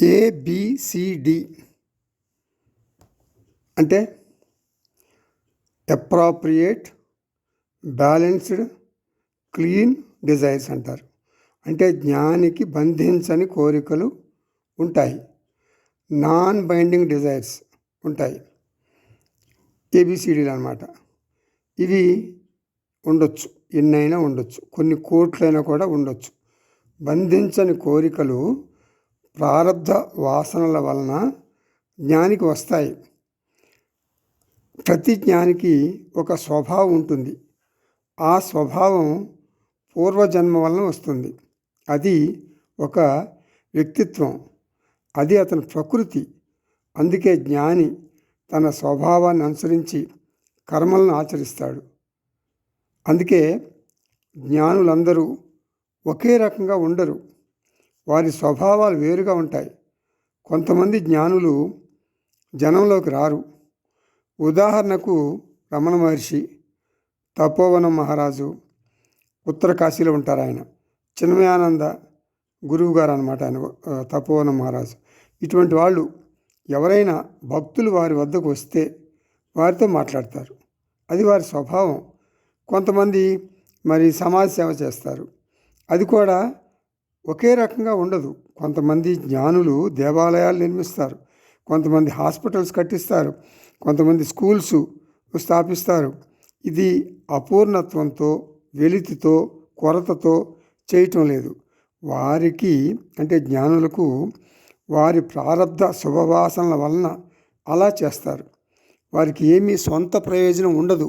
A B C D అంటే appropriate, balanced, clean desires అంటారు. అంటే జ్ఞానికి బంధించని కోరికలు ఉంటాయి, నాన్ బైండింగ్ డిజైర్స్ ఉంటాయి. ఏబిసిడీలు అన్నమాట. ఇవి ఉండొచ్చు, ఎన్నైనా ఉండొచ్చు, కొన్ని కోట్లైనా కూడా ఉండొచ్చు. బంధించని కోరికలు ప్రారబ్ధ వాసనల వలన జ్ఞానికి వస్తాయి. ప్రతి జ్ఞానికి ఒక స్వభావం ఉంటుంది. ఆ స్వభావం పూర్వజన్మ వలన వస్తుంది. అది ఒక వ్యక్తిత్వం, అది అతని ప్రకృతి. అందుకే జ్ఞాని తన స్వభావాన్ని అనుసరించి కర్మలను ఆచరిస్తాడు. అందుకే జ్ఞానులందరూ ఒకే రకంగా ఉండరు, వారి స్వభావాలు వేరుగా ఉంటాయి. కొంతమంది జ్ఞానులు జనంలోకి రారు. ఉదాహరణకు రమణ మహర్షి, తపోవనం మహారాజు, ఉత్తర కాశీలో ఉంటారు ఆయన. చిన్మయానంద గురువు గారు అనమాట ఆయన, తపోవనం మహారాజు. ఇటువంటి వాళ్ళు ఎవరైనా భక్తులు వారి వద్దకు వస్తే వారితో మాట్లాడతారు, అది వారి స్వభావం. కొంతమంది మరి సమాజ సేవ చేస్తారు, అది కూడా ఒకే రకంగా ఉండదు. కొంతమంది జ్ఞానులు దేవాలయాలు నిర్మిస్తారు, కొంతమంది హాస్పిటల్స్ కట్టిస్తారు, కొంతమంది స్కూల్స్ స్థాపిస్తారు. ఇది అపూర్ణత్వంతో, వెలితితో, కొరతతో చేయటం లేదు. వారికి అంటే జ్ఞానులకు వారి ప్రారబ్ధ శుభవాసనల వలన అలా చేస్తారు. వారికి ఏమీ సొంత ప్రయోజనం ఉండదు.